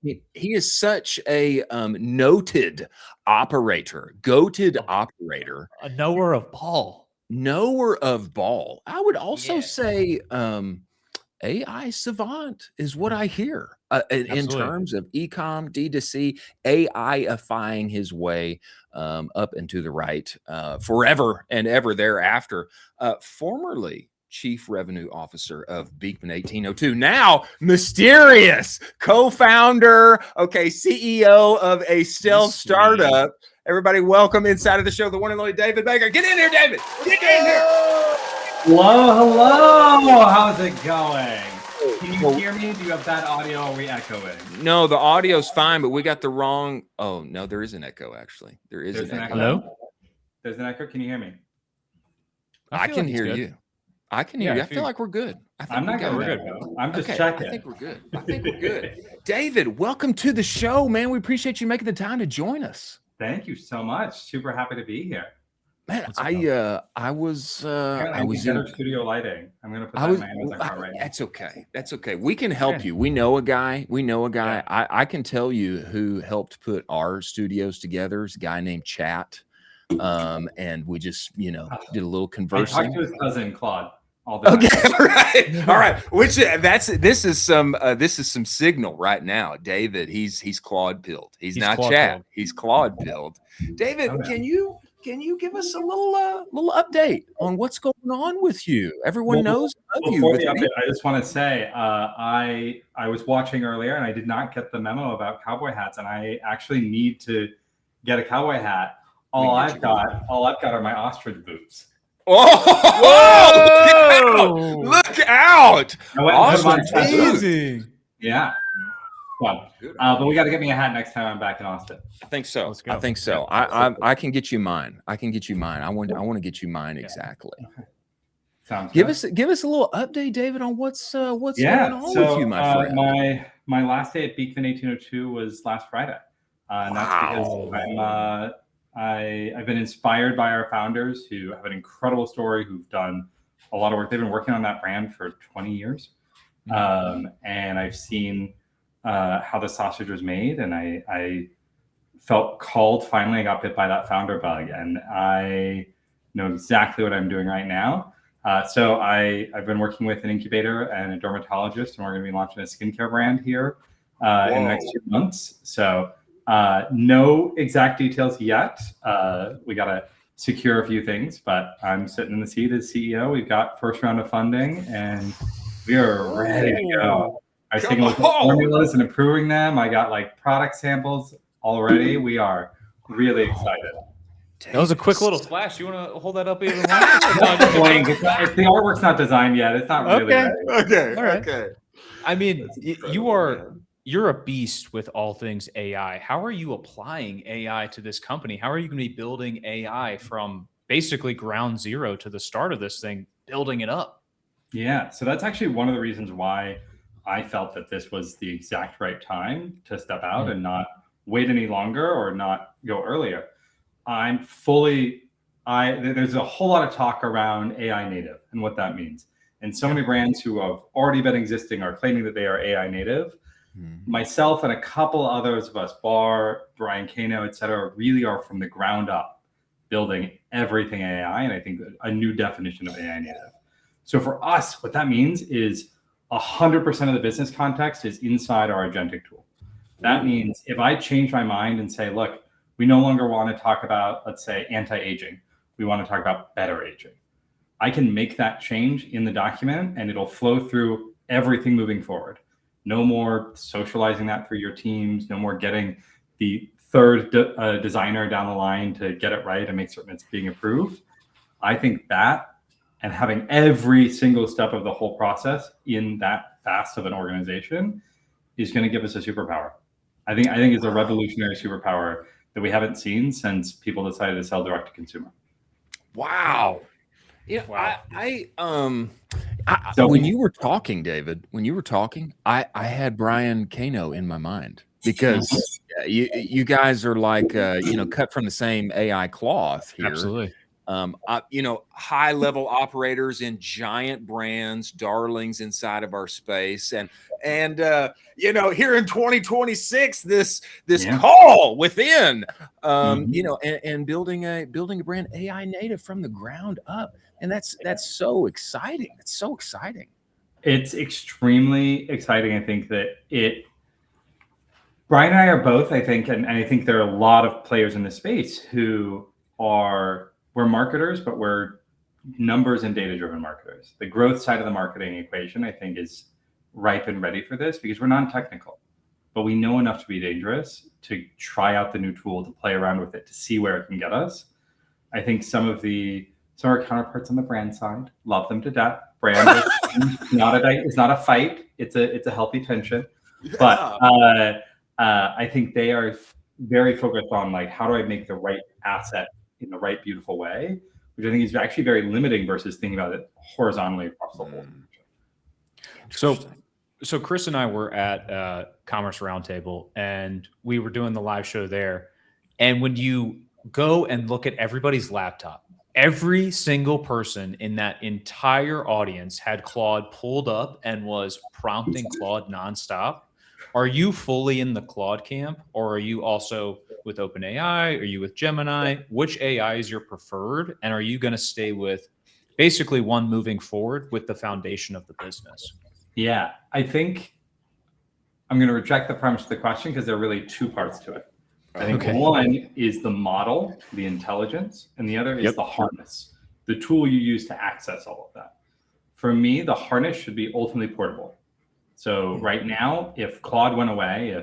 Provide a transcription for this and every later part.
He is such a noted operator, goated operator, A knower of ball. knower of ball. I would also Yeah. say AI savant is what I hear in Absolutely. terms of ecom, D2C, AI-ifying his way up and to the right forever and ever thereafter. Formerly Chief Revenue Officer of Beekman 1802, now mysterious co-founder, CEO of a stealth startup. Everybody, welcome inside of the show, the one and only David Baker. Get in here, David. Get in here. Hello. How's it going? Can you hear me? Do you have bad audio? Are we echoing? No, the audio's fine, but we got the wrong. Oh, no, there is an echo, actually. There's an echo. Hello? There's an echo. Can you hear me? I can hear you. I can hear you. I feel like we're good. I'm not good. We're good, though. I'm just checking. I think we're good. I think we're good. David, welcome to the show, man. We appreciate you making the time to join us. Thank you so much. Super happy to be here. Man, I was in studio lighting. I'm gonna put that in my Amazon cart right now. That's okay. That's okay. We can help you. We know a guy. Yeah. I can tell you who helped put our studios together. It's a guy named Chat. And we just, did a little conversing. I talked to his cousin Claude all the time. Okay, all right. This is some signal right now. David, he's Claude pilled. He's not Chat. He's Claude pilled. David, can you give us a little update on what's going on with you? Everyone knows of you. Before the update, I just want to say I was watching earlier and I did not get the memo about cowboy hats, and I actually need to get a cowboy hat. All I've got are my ostrich boots. Oh! Look out! Ostrich Easy. Yeah. Fun. But we got to get me a hat next time I'm back in Austin. I think so. Let's go. I think so. I can get you mine. I can get you mine. I want to get you mine exactly. Sounds give good. us a little update, David, on what's going on with you, my friend. My last day at Beekman 1802 was last Friday. And that's because I've been inspired by our founders who have an incredible story, who've done a lot of work. They've been working on that brand for 20 years. And I've seen how the sausage was made, and I felt called. Finally, I got bit by that founder bug, and I know exactly what I'm doing right now. So I've been working with an incubator and a dermatologist, and we're going to be launching a skincare brand here in the next 2 months. So no exact details yet. We got to secure a few things, but I'm sitting in the seat as CEO. We've got first round of funding, and we are ready to go. I was taking a look at formulas and improving them. I got product samples already. We are really excited. That was a quick little splash. You want to hold that up even more? If the artwork's not designed yet, it's not really ready. Okay. All right. Okay. I mean, you're a beast with all things AI. How are you applying AI to this company? How are you going to be building AI from basically ground zero to the start of this thing, building it up? Yeah, so that's actually one of the reasons why I felt that this was the exact right time to step out and not wait any longer or not go earlier. There's a whole lot of talk around AI native and what that means. And so many brands who have already been existing are claiming that they are AI native. Myself and a couple others of us, Brian Kano, et cetera, really are from the ground up building everything AI, and I think a new definition of AI native. So for us, what that means is 100% of the business context is inside our agentic tool. That means if I change my mind and say, look, we no longer want to talk about, let's say, anti-aging. We want to talk about better aging. I can make that change in the document, and it'll flow through everything moving forward. No more socializing that through your teams. No more getting the third designer down the line to get it right and make certain it's being approved. I think that, and having every single step of the whole process in that fast of an organization, is going to give us a superpower. I think it's a revolutionary superpower that we haven't seen since people decided to sell direct to consumer. Wow. Yeah, when you were talking, David, I had Brian Kano in my mind, because you guys are cut from the same AI cloth here. Absolutely. high level operators in giant brands, darlings inside of our space. And here in 2026, this call within, and building a brand AI native from the ground up. And that's so exciting. It's so exciting. It's extremely exciting. I think that Brian and I are both, I think, and I think there are a lot of players in this space who we're marketers, but we're numbers and data-driven marketers. The growth side of the marketing equation, I think, is ripe and ready for this because we're non-technical, but we know enough to be dangerous to try out the new tool, to play around with it, to see where it can get us. I think some of our counterparts on the brand side love them to death. Brand is not a fight. It's a healthy tension, but I think they are very focused on like, how do I make the right asset in the right, beautiful way, which I think is actually very limiting versus thinking about it horizontally across the whole. So Chris and I were at Commerce Roundtable, and we were doing the live show there. And when you go and look at everybody's laptop, every single person in that entire audience had Claude pulled up and was prompting Claude nonstop. Are you fully in the Claude camp, or are you also with OpenAI? Are you with Gemini? Which AI is your preferred? And are you going to stay with basically one moving forward with the foundation of the business? Yeah, I think I'm going to reject the premise of the question because there are really two parts to it. I think one is the model, the intelligence, and the other is the harness, the tool you use to access all of that. For me, the harness should be ultimately portable. So right now, if Claude went away,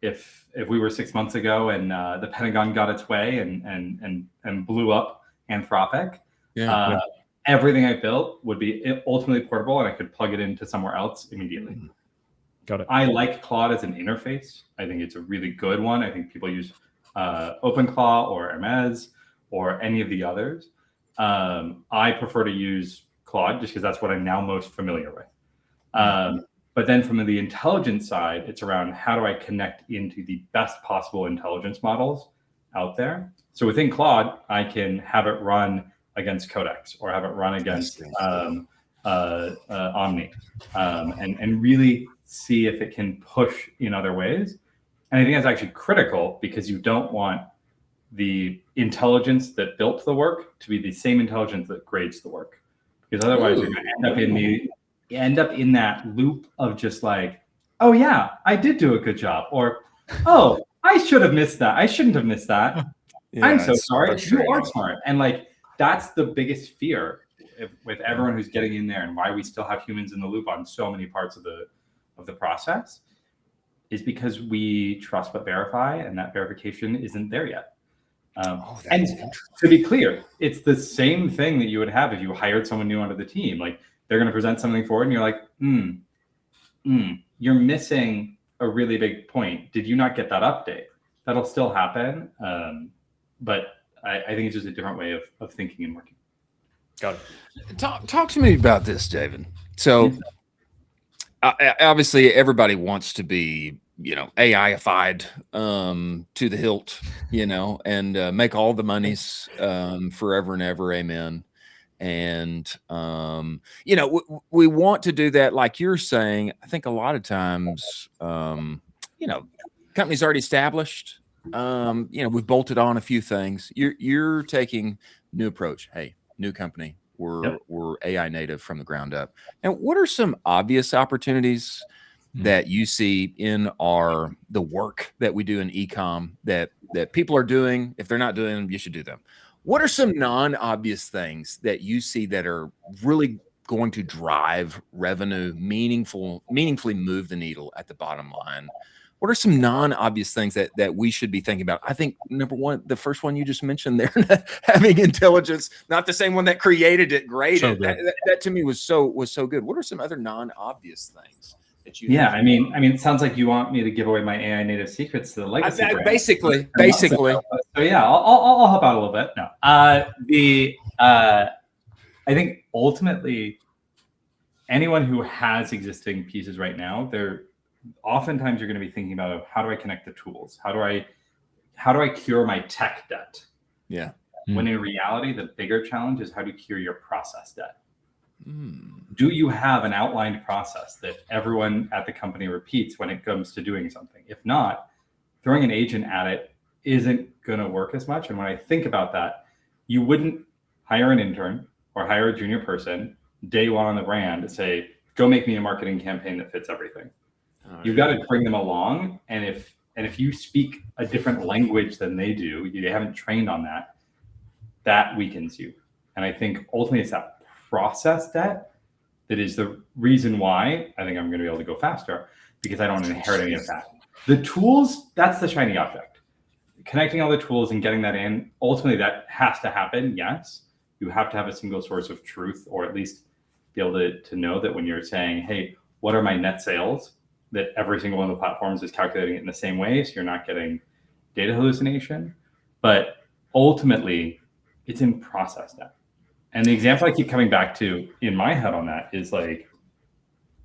if we were 6 months ago and the Pentagon got its way and blew up Anthropic, everything I built would be ultimately portable, and I could plug it into somewhere else immediately. Got it. I like Claude as an interface. I think it's a really good one. I think people use OpenClaw or Hermes or any of the others. I prefer to use Claude just because that's what I'm now most familiar with. But then from the intelligence side, it's around how do I connect into the best possible intelligence models out there. So within Claude, I can have it run against Codex or have it run against Omni, and really see if it can push in other ways. And I think that's actually critical because you don't want the intelligence that built the work to be the same intelligence that grades the work, because otherwise you're going to end up in that loop of just like, oh yeah, I did do a good job, or oh, I should have missed that. I shouldn't have missed that. I'm so sorry. You are smart. And like, that's the biggest fear with everyone who's getting in there, and why we still have humans in the loop on so many parts of the process, is because we trust but verify, and that verification isn't there yet. And to be clear, it's the same thing that you would have if you hired someone new onto the team. Like, they're going to present something forward and you're like, you're missing a really big point. Did you not get that update? That'll still happen. But I think it's just a different way of thinking and working. Got it. Talk to me about this, David. So obviously everybody wants to be, AI-ified to the hilt, and make all the monies forever and ever. Amen. And, we want to do that. Like you're saying, I think a lot of times, companies already established, we've bolted on a few things. You're taking new approach. Hey, new company. We're AI native from the ground up. And what are some obvious opportunities that you see in the work that we do in e-com that people are doing? If they're not doing them, you should do them. What are some non-obvious things that you see that are really going to drive revenue, meaningfully move the needle at the bottom line? What are some non-obvious things that we should be thinking about? I think number one, the first one you just mentioned there, having intelligence, not the same one that created it, graded. That to me was so good. What are some other non-obvious things that you? Yeah, I mean, it sounds like you want me to give away my AI native secrets to the legacy brand. Basically. So yeah, I'll help out a little bit. No, I think ultimately, anyone who has existing pieces right now, oftentimes you're going to be thinking about how do I connect the tools? How do I cure my tech debt? Yeah. When in reality, the bigger challenge is how to cure your process debt. Do you have an outlined process that everyone at the company repeats when it comes to doing something? If not, throwing an agent at it isn't going to work as much. And when I think about that, you wouldn't hire an intern or hire a junior person day one on the brand to say, go make me a marketing campaign that fits everything. You've got to bring them along. And if you speak a different language than they do, you haven't trained on that, that weakens you. And I think ultimately it's that process debt that is the reason why I think I'm going to be able to go faster, because I don't inherit any of that. The tools, that's the shiny object. Connecting all the tools and getting that in, ultimately that has to happen, yes. You have to have a single source of truth, or at least be able to know that when you're saying, hey, what are my net sales? That every single one of the platforms is calculating it in the same way, so you're not getting data hallucination. But ultimately, it's in process debt. And the example I keep coming back to in my head on that is like,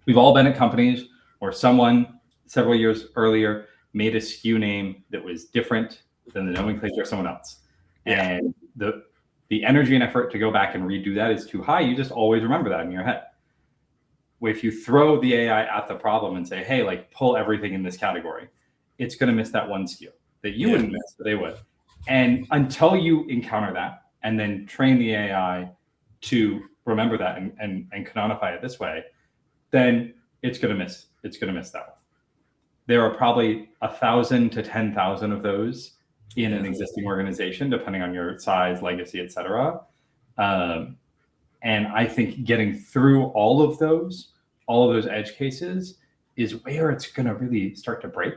we've all been at companies where someone several years earlier made a SKU name that was different than the nomenclature of someone else. Yeah. And the energy and effort to go back and redo that is too high. You just always remember that in your head. If you throw the AI at the problem and say, hey, like pull everything in this category, it's going to miss that one SKU that you wouldn't miss, but they would. And until you encounter that and then train the AI to remember that and canonify it this way, then it's going to miss that one. There are probably 1,000 to 10,000 of those in an existing organization, depending on your size, legacy, et cetera. And I think getting through all of those edge cases is where it's going to really start to break.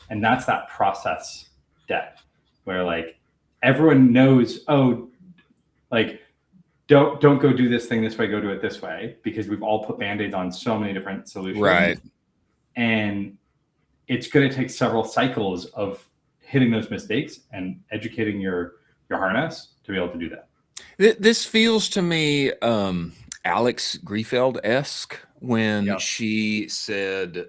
And that's that process debt where like everyone knows, oh, like don't go do this thing this way, go do it this way, because we've all put Band-Aids on so many different solutions. Right. And it's going to take several cycles of hitting those mistakes and educating your harness to be able to do that. This feels to me Alex Griefeld-esque when she said,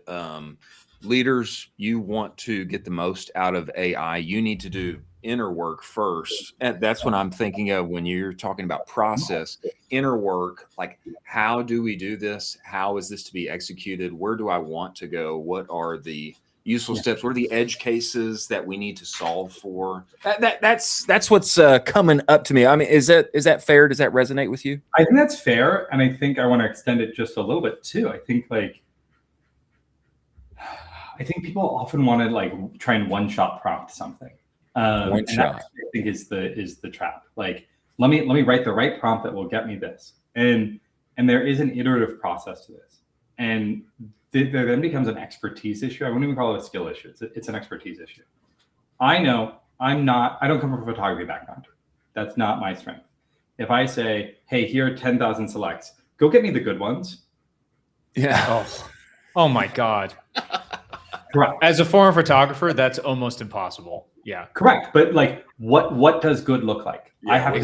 leaders, you want to get the most out of AI, you need to do inner work first. And that's what I'm thinking of when you're talking about process, inner work, like how do we do this? How is this to be executed? Where do I want to go? What are the useful steps? What are the edge cases that we need to solve for? That's what's coming up to me. I mean, is that fair? Does that resonate with you? I think that's fair. And I think I want to extend it just a little bit too. I think people often want to like try and one-shot prompt something. One shot. I think is the trap. Like, let me write the right prompt that will get me this. And there is an iterative process to this. And there then becomes an expertise issue. I wouldn't even call it a skill issue. It's an expertise issue. I know I don't come from a photography background. That's not my strength. If I say, hey, here are 10,000 selects, go get me the good ones. Yeah. Oh my God. Correct. As a former photographer, that's almost impossible. Yeah. Correct. But like, what does good look like? Yeah, I have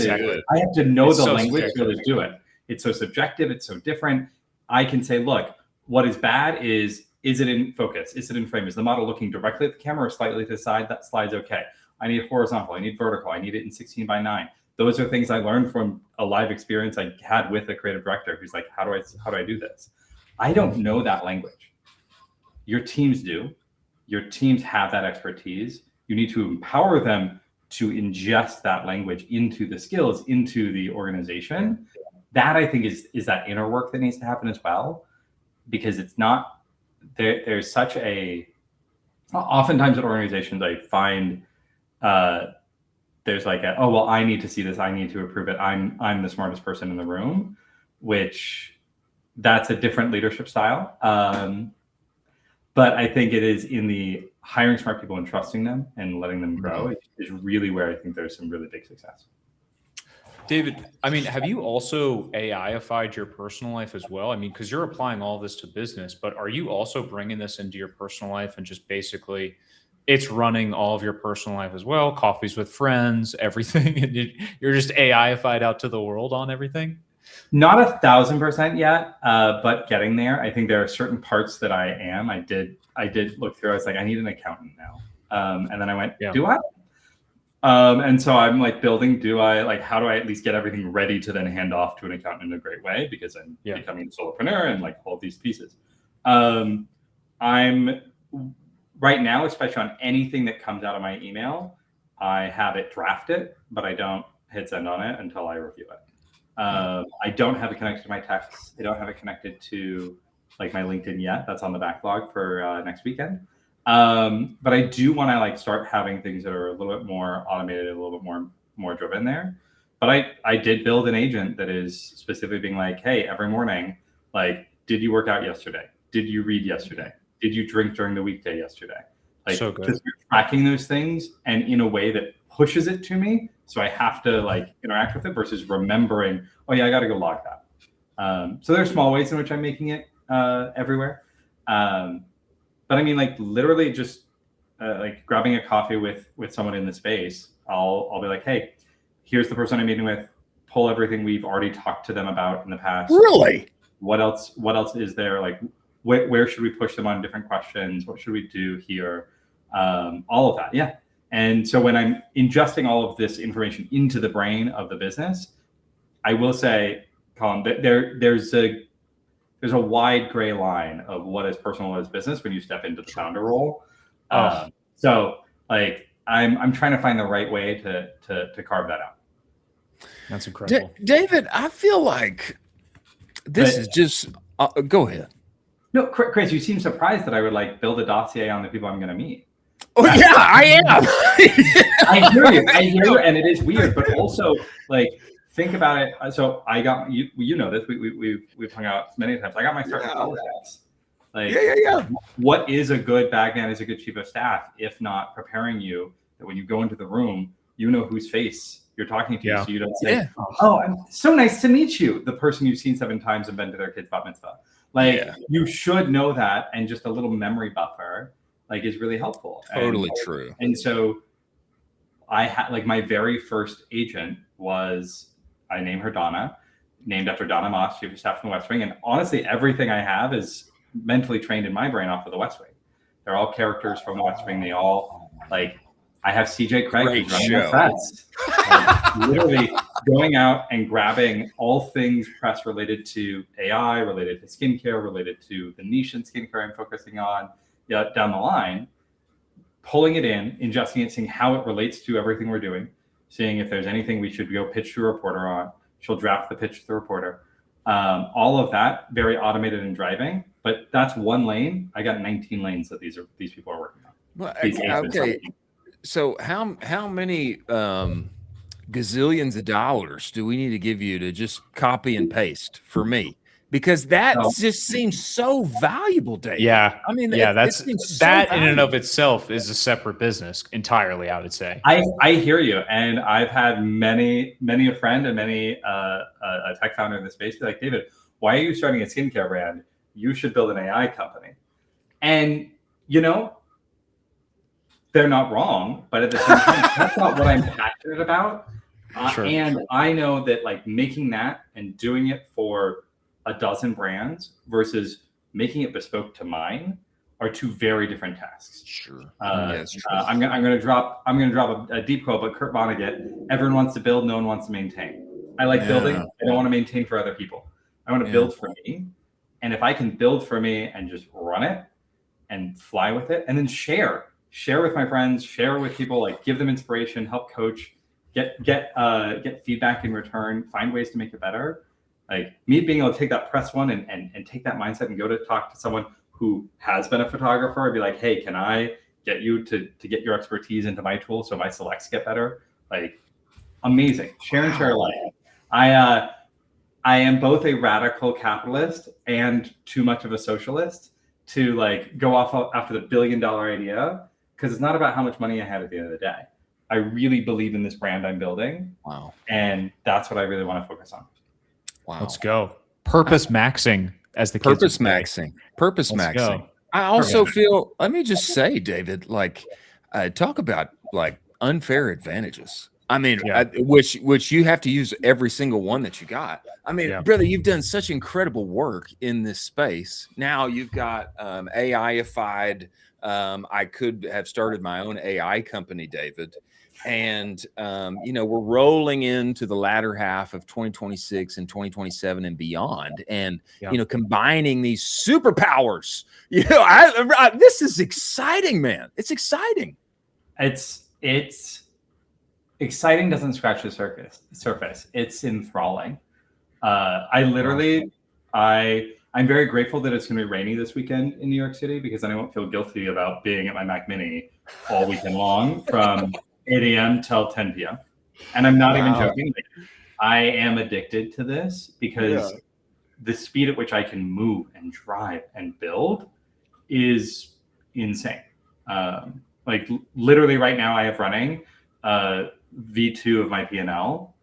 to know it's the so language subjective. to do it. It's so subjective. It's so different. I can say, look, what is bad is it in focus? Is it in frame? Is the model looking directly at the camera or slightly to the side? That slide's okay. I need horizontal. I need vertical. I need it in 16:9. Those are things I learned from a live experience I had with a creative director who's like, how do I do this? I don't know that language. Your teams do. Your teams have that expertise. You need to empower them to ingest that language into the skills, into the organization. That I think is that inner work that needs to happen as well, because it's not there's such a oftentimes at organizations I find there's like oh well, I need to see this, I need to approve it, I'm the smartest person in the room, which that's a different leadership style. But I think it is in the hiring smart people and trusting them and letting them grow is really where I think there's some really big success. David, I mean, have you also AI-ified your personal life as well? I mean, because you're applying all this to business, but are you also bringing this into your personal life and just basically it's running all of your personal life as well, coffees with friends, everything, and you're just AI-ified out to the world on everything? Not 1,000% yet, but getting there. I think there are certain parts that I am. I did look through. I was like, I need an accountant now, and then I went, do I? And so I'm like building, how do I at least get everything ready to then hand off to an accountant in a great way, because I'm becoming a solopreneur and like all these pieces. I'm right now, especially on anything that comes out of my email, I have it drafted, but I don't hit send on it until I review it. I don't have it connected to my texts. I don't have it connected to like my LinkedIn yet. That's on the backlog for next weekend. But I do want to like start having things that are a little bit more automated, a little bit more driven there. But I did build an agent that is specifically being like, hey, every morning, like, did you work out yesterday? Did you read yesterday? Did you drink during the weekday yesterday? Like, so good. Just tracking those things and in a way that pushes it to me, so I have to like interact with it versus remembering, oh yeah, I got to go log that. So there's small ways in which I'm making it everywhere. But I mean, like literally just like grabbing a coffee with someone in the space, I'll be like, hey, here's the person I'm meeting with. Pull everything we've already talked to them about in the past. Really? What else is there? Like, where should we push them on different questions? What should we do here? All of that, yeah. And so when I'm ingesting all of this information into the brain of the business, I will say, Colin, that there's a wide gray line of what is personal, what is business when you step into the founder role. So like I'm trying to find the right way to carve that out. That's incredible. David, I feel like this is just go ahead. No, Chris, you seem surprised that I would like build a dossier on the people I'm going to meet. Oh yeah, I am. I hear you, and it is weird, but also like think about it. So I got you. You know this. We've hung out many times. I got my start in politics. Like, yeah. What is a good bagman? Is a good chief of staff, if not preparing you that when you go into the room, you know whose face you're talking to, so you don't say, "Oh, I'm so nice to meet you." The person you've seen 7 times and been to their kid's bat mitzvah. Like you should know that, and just a little memory buffer like is really helpful. Totally true. And so I had like my very first agent was, I named her Donna, named after Donna Moss, chief of staff from the West Wing. And honestly, everything I have is mentally trained in my brain off of the West Wing. They're all characters from the West Wing. They all like, I have CJ Craig who's running the press, like, literally going out and grabbing all things press related to AI, related to skincare, related to the niche in skincare I'm focusing on down the line, pulling it in, ingesting it, seeing how it relates to everything we're doing, seeing if there's anything we should go pitch to a reporter on. She'll draft the pitch to the reporter. All of that very automated and driving, but that's one lane. I got 19 lanes that these people are working on. Well, okay. So how many gazillions of dollars do we need to give you to just copy and paste for me? Because that just seems so valuable, Dave. Yeah. I mean, that in and of itself is a separate business entirely, I would say. I hear you. And I've had many a friend and many a tech founder in the space be like, David, why are you starting a skincare brand? You should build an AI company. And, you know, they're not wrong, but at the same time, that's not what I'm passionate about. Sure. And I know that like making that and doing it for a dozen brands versus making it bespoke to mine are 2 very different tasks. Sure. I'm gonna drop a deep quote, but Kurt Vonnegut: everyone wants to build, no one wants to maintain. I like building. I don't want to maintain for other people. I want to build for me. And if I can build for me and just run it and fly with it, and then share with my friends, share with people, like give them inspiration, help coach, get feedback in return, find ways to make it better. Like me being able to take that press one and take that mindset and go to talk to someone who has been a photographer and be like, hey, can I get you to get your expertise into my tool so my selects get better? Like amazing. Share and share life. I am both a radical capitalist and too much of a socialist to like go off after the $1 billion idea, because it's not about how much money I have at the end of the day. I really believe in this brand I'm building. Wow. And that's what I really want to focus on. Wow. Let's go. Purpose maxing, as the kids purpose maxing. Purpose maxing. Go. I also feel, let me just say, David, like talk about like unfair advantages. I mean, which you have to use every single one that you got. I mean, brother, you've done such incredible work in this space. Now you've got AI-ified I could have started my own AI company, David. And, we're rolling into the latter half of 2026 and 2027 and beyond. And, combining these superpowers, this is exciting, man. It's exciting. It's exciting. Doesn't scratch the surface. It's enthralling. I'm very grateful that it's going to be rainy this weekend in New York City, because then I won't feel guilty about being at my Mac Mini all weekend long from 8 a.m. till 10 p.m. And I'm not even joking. I am addicted to this because the speed at which I can move and drive and build is insane. Literally right now I have running V2 of my P&L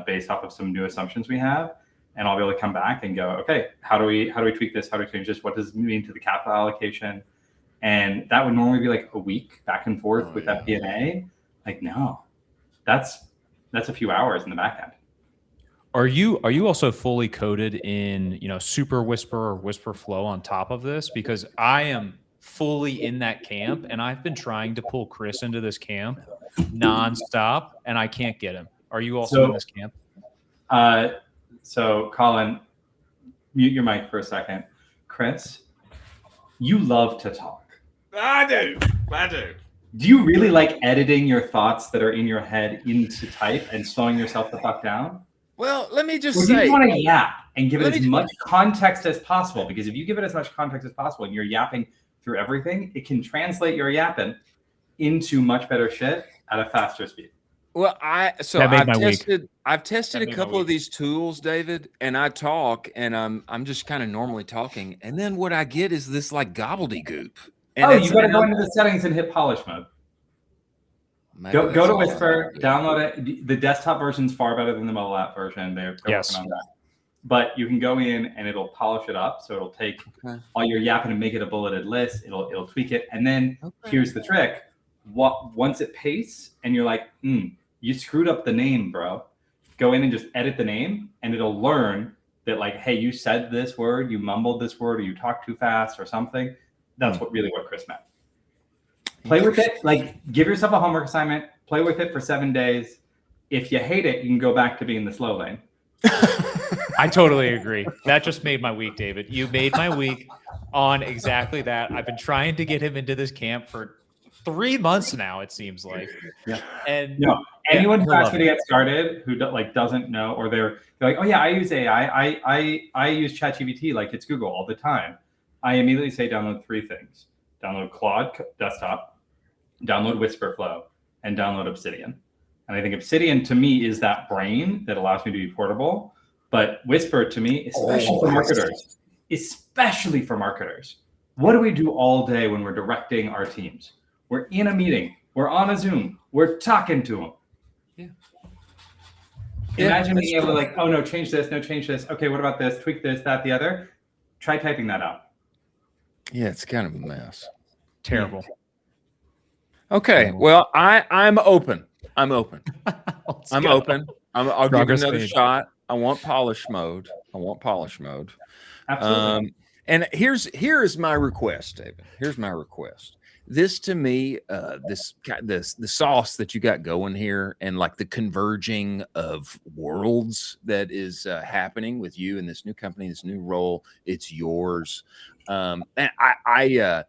based off of some new assumptions we have. And I'll be able to come back and go, okay, how do we tweak this? How do we change this? What does it mean to the capital allocation? And that would normally be like a week back and forth with FP&A. Like, no, that's a few hours in the back end. Are you also fully coded in, Super Whisper or Whisper Flow on top of this? Because I am fully in that camp, and I've been trying to pull Chris into this camp nonstop, and I can't get him. Are you also in this camp? So Colin, mute your mic for a second. Chris, you love to talk. I do. Do you really like editing your thoughts that are in your head into type and slowing yourself the fuck down? Well, let me just say. say. You want to yap and give it as much context as possible, because if you give it as much context as possible and you're yapping through everything, it can translate your yapping into much better shit at a faster speed. Well, I've tested a couple of these tools, David, and I talk, and I'm just kind of normally talking, and then what I get is this like gobbledygook. And you got to go into the settings and hit polish mode. Go to Whisper, download it. The desktop version's far better than the mobile app version. They're working on that. But you can go in and it'll polish it up, so it'll take all your yapping and make it a bulleted list. It'll tweak it, and then here's the trick: once it pastes, and you're like, you screwed up the name, bro. Go in and just edit the name, and it'll learn that, like, hey, you said this word, you mumbled this word, or you talked too fast or something. That's what Chris meant. Play with it. Like, give yourself a homework assignment. Play with it for 7 days. If you hate it, you can go back to being the slow lane. I totally agree. That just made my week, David. You made my week on exactly that. I've been trying to get him into this camp for 3 months now, it seems like. Yeah. And anyone who asks me to get started who doesn't know, or they're like, oh yeah, I use AI. I use ChatGPT like it's Google all the time. I immediately say download 3 things: download Claude desktop, download Whisper Flow, and download Obsidian. And I think Obsidian to me is that brain that allows me to be portable. But Whisper to me, especially for marketers, what do we do all day when we're directing our teams? We're in a meeting, we're on a Zoom, we're talking to them. Imagine being able to like, oh no, change this, no, change this. Okay, what about this? Tweak this, that, the other. Try typing that out. Yeah, it's kind of a mess. Terrible. Okay, well, I'm open. I'm open. I'll give it another shot. I want polish mode. Absolutely. And here's my request, David. Here's my request. This to me, the sauce that you got going here, and like the converging of worlds that is happening with you in this new company, this new role. It's yours. And I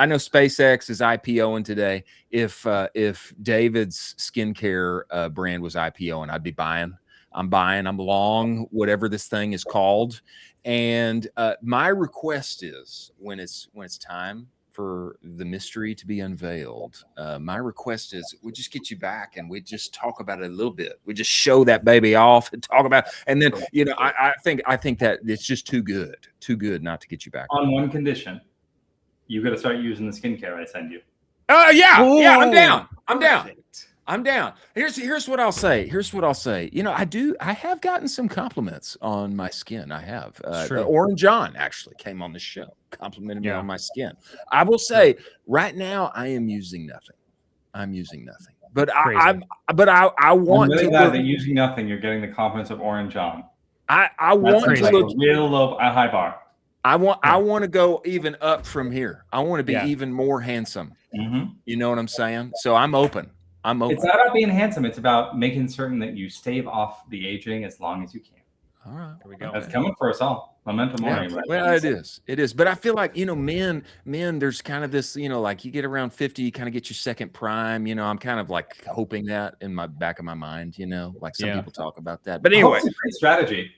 know SpaceX is IPOing today. If David's skincare brand was IPOing, I'd be buying. I'm long, whatever this thing is called. And my request is when it's time for the mystery to be unveiled, my request is we just get you back and we just talk about it a little bit. We just show that baby off and talk about, and then, I think that it's just too good not to get you back. On one condition, you got to start using the skincare I send you. Yeah, I'm down. Here's what I'll say. I have gotten some compliments on my skin. I have. Orange John actually came on the show, complimented me on my skin. I will say right now I am using nothing. But I want really to glad that using nothing, you're getting the compliments of Orange John. I want to look real low, a high bar. I want to go even up from here. I want to be even more handsome. You know what I'm saying? So I'm open. It's not about being handsome. It's about making certain that you stave off the aging as long as you can. All right. There we go. That's coming for us all. Momentum morning. Yeah. Well, it is. But I feel like, men, there's kind of this, like you get around 50, you kind of get your second prime. I'm kind of like hoping that in my back of my mind, like some people talk about that. But anyway. It's a great strategy.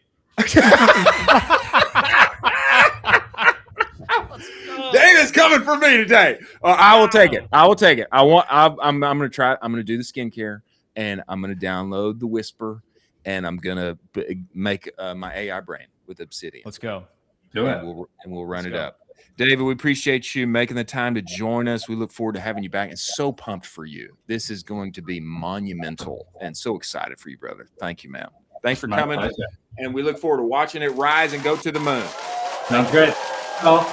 David's coming for me today. I will take it. I'm going to try. I'm going to do the skincare, and I'm going to download the Whisper, and I'm going to make my AI brain with Obsidian. Let's go. Do it. And we'll run it up. David, we appreciate you making the time to join us. We look forward to having you back, and so pumped for you. This is going to be monumental, and so excited for you, brother. Thank you, man. Thanks for coming. And we look forward to watching it rise and go to the moon. Sounds great. Well,